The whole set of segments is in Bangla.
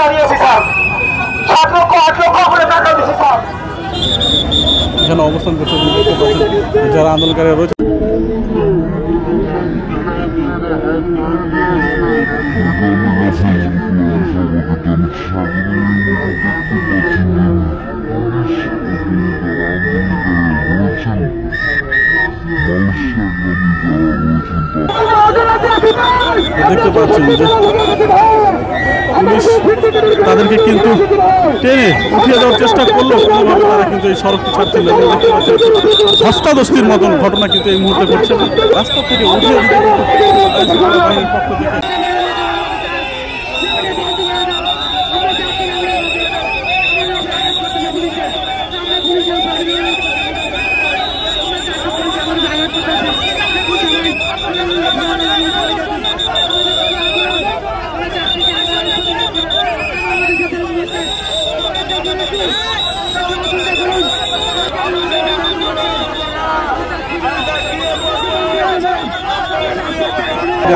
দাঁড়িয়েছি স্যার, 7 লক্ষ 8 লক্ষ করে টাকা দিচ্ছি স্যার। এখানে অবস্থান করছে দেখতে পাচ্ছেন যারা আন্দোলনকারীরা রয়েছে। দেখতে পাচ্ছেন যে পুলিশ তাদেরকে কিন্তু টেনে উঠিয়ে দেওয়ার চেষ্টা করলেও কোনোভাবে তারা কিন্তু এই সড়কটি ছাড়ছিল। দেখতে পাচ্ছেন ধস্তাধস্তির মতন ঘটনা কিন্তু এই মুহূর্তে ঘটছে। রাস্তা থেকে উঠিয়ে দিতে বাহিনীর পক্ষ থেকে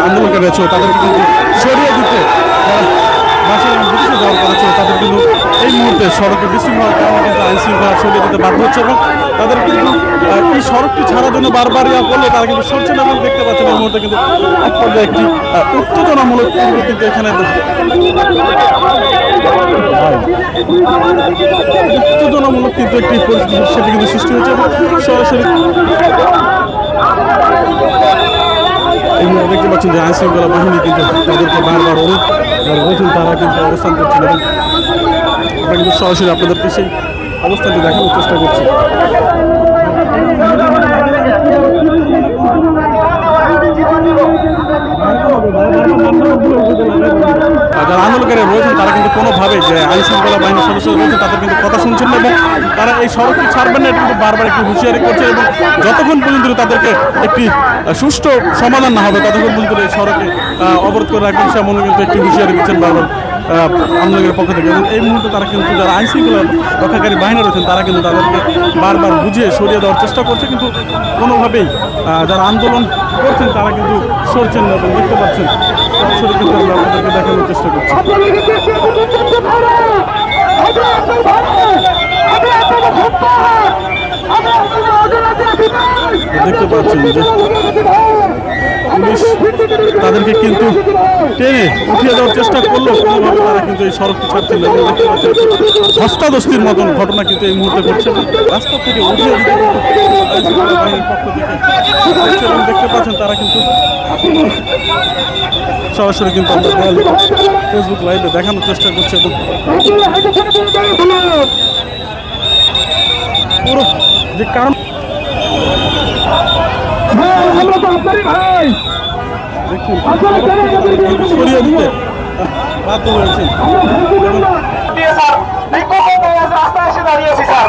আন্দোলনকারী রয়েছে তাদেরকে কিন্তু সরিয়ে দিতে বাসের বিদ্যুৎ দেওয়ার করা ছিল। তাদের কিন্তু এই মুহূর্তে সড়কে বিশৃঙ্খলার কারণে কিন্তু আইন শৃঙ্খলা সরিয়ে দিতে বাধ্য হচ্ছে এবং তাদের কিন্তু এই সড়কটি ছাড়ার জন্য বারবার করলে তারা কিন্তু সরছে না। এবং দেখতে পাচ্ছেন এই মুহূর্তে কিন্তু এক পর্যায়ে একটি উত্তেজনামূলক পরিবেশ কিন্তু এখানে উত্তেজনামূলক কিন্তু একটি পরিস্থিতি সেটি কিন্তু সৃষ্টি হয়েছে এবং সরাসরি এই মুহূর্তে দেখতে পাচ্ছেন যে আইন শৃঙ্খলা বাহিনী কিন্তু তাদেরকে বারবার অনুরোধ বলছেন, তারা কিন্তু অবস্থান করছেন এবং আমরা কিন্তু সরাসরি আপনাদেরকে সেই অবস্থানটি দেখানোর চেষ্টা করছি। যারা আন্দোলনকারী রয়েছেন তারা কিন্তু কোনোভাবে যে আইন শৃঙ্খলা বাহিনীর সদস্যরা রয়েছেন তাদের কিন্তু কথা শুনছেন না এবং তারা এই সড়কটি ছাড়বেন না এটা কিন্তু বারবার একটি হুঁশিয়ারি করছে এবং যতক্ষণ পর্যন্ত তাদেরকে একটি সুষ্ঠু সমাধান না হবে ততক্ষণ পর্যন্ত এই সড়কে অবরোধ করে রাখবেন সেমন কিন্তু একটি হুঁশিয়ারি দিচ্ছেন বারবার আন্দোলনের পক্ষ থেকে। এবং এই মুহূর্তে তারা কিন্তু যারা আইন শৃঙ্খলা রক্ষাকারী বাহিনী রয়েছেন তারা কিন্তু তাদেরকে বারবার বুঝিয়ে সরিয়ে দেওয়ার চেষ্টা করছে, কিন্তু কোনোভাবেই যারা আন্দোলন করছেন তারা কিন্তু সরছেন না। এবং দেখতে পাচ্ছেন সরাসরি কিন্তু আমরা আপনাদেরকে দেখানোর চেষ্টা করছি। দেখতে পাচ্ছেন যে পুলিশ তাদেরকে কিন্তু টেনে উঠিয়ে দেওয়ার চেষ্টা করলেও কোনোভাবে তারা কিন্তু এই সড়কটি ছাড়ছিল। এবং দেখতে পাচ্ছেন ধস্তাধস্তির মতন ঘটনা কিন্তু এই মুহূর্তে ঘটছে। রাস্তা থেকে উঠিয়ে দিতে বাহিনীর পক্ষ থেকে এবং দেখতে পাচ্ছেন তারা কিন্তু সরাসরি কিন্তু আমরা ফেসবুক লাইভে দেখানোর চেষ্টা করছি এবং পুরো যে কারণ দেখুন সরিয়ে দিতে বাধ্য হয়েছেন। রাস্তায় এসে দাঁড়িয়েছি স্যার,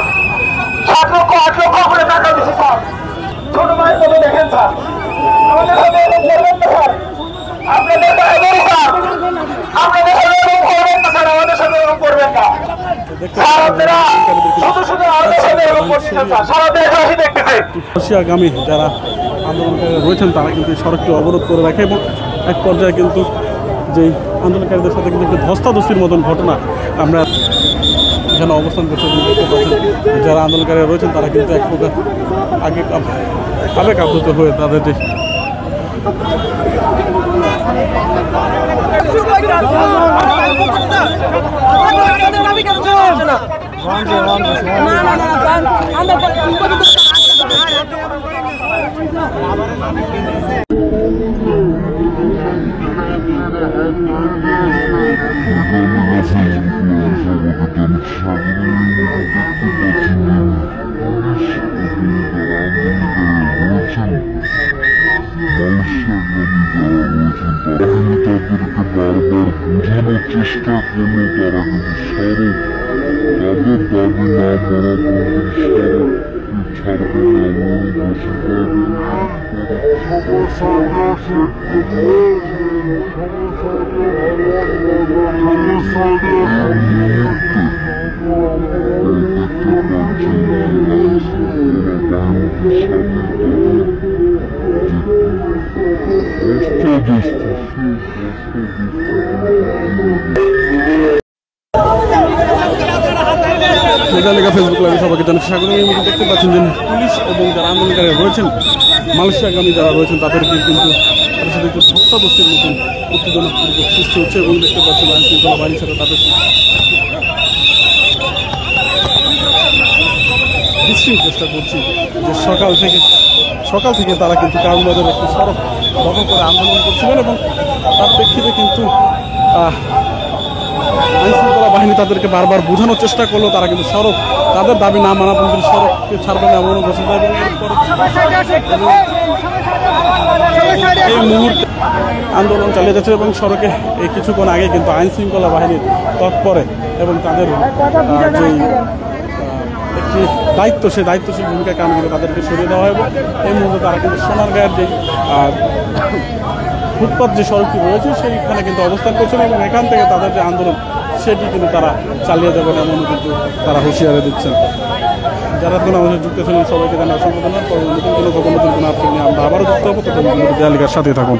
7 লক্ষ 8 লক্ষ করে টাকা দিচ্ছি স্যার। ছোট ভাই মতো দেখেন স্যার, আমাদের সাথে এরকম করবেন না স্যার, আপনাদের স্যার আপনাদের সাথে এরকম করবেন না স্যার, আমাদের সাথে এরকম করবেন না স্যার। আপনারা শুধু শুধু আমাদের সাথে এরকম করছেন স্যার, সারা দেশবাসী দেখতেছে। রাশিয়াগামী যারা আন্দোলনকারীরা রয়েছেন তারা কিন্তু এই সড়কটি অবরোধ করে রাখে এবং এক পর্যায়ে কিন্তু যেই আন্দোলনকারীদের সাথে কিন্তু একটি ধস্তাধস্তির মতন ঘটনা আমরা এখানে অবস্থান করছি। দেখতে পাচ্ছেন যারা আন্দোলনকারীরা রয়েছেন তারা কিন্তু এক প্রকার আগে আবেগ আপ্লুত হয়ে তাদের যে চেষ্টা করলো তারা কিন্তু সড়ক তাদের দাবি না মানা সড়ক ছাড়বে না মেঘালেখা ফেসবুক লাইভে সবাইকে জানাচ্ছি স্বাগত। এই মুহূর্তে দেখতে পাচ্ছেন যে পুলিশ এবং যারা আন্দোলনকারী রয়েছেন, মালয়েশিয়াগামী যারা রয়েছেন, তাদেরকে কিন্তু তাদের সাথে একটু ধস্তাধস্তির মতন উত্তেজনাপূর্বক সৃষ্টি হচ্ছে এবং দেখতে পাচ্ছেন আইন শৃঙ্খলা বাহিনীর সাথে তাদের বিশৃঙ্খল চেষ্টা করছি যে সকাল থেকে তারা কিন্তু কারণবাজার একটি সড়ক দখল করে আন্দোলন করছিলেন এবং তার প্রেক্ষিতে কিন্তু আইনশৃঙ্খলা বাহিনী তাদেরকে বারবার বোঝানোর চেষ্টা করলো তারা কিন্তু সড়ক তাদের দাবি না মানা পর্যন্ত সড়ককে ছাড়বে না এমন ঘোষণা এবং এই মুহূর্তে আন্দোলন চালিয়ে যাচ্ছে এবং সড়কে এই কিছুক্ষণ আগে কিন্তু আইনশৃঙ্খলা বাহিনীর তৎপরে এবং তাদের যেই একটি দায়িত্ব সেই দায়িত্বশীল ভূমিকার কারণে কিন্তু তাদেরকে সরিয়ে দেওয়া হয় এবং এই মুহূর্তে তারা কিন্তু সোনারগাঁয়ের যে ফুটপাথ যে সড়কটি রয়েছে সেইখানে কিন্তু অবস্থান করছেন এবং এখান থেকে তাদের যে আন্দোলন সেটি কিন্তু তারা চালিয়ে যাবেন এমনও কিন্তু তারা হুঁশিয়ারি দিচ্ছেন। যারা কোনো আমাদের যুক্ত ছিলেন সবাইকে জানাই অসংখ্য ধন্যবাদ। নতুন কোনো আপনি আমরা আবারও যুক্ত হবো, তখন দেয়ালিকার সাথে থাকুন।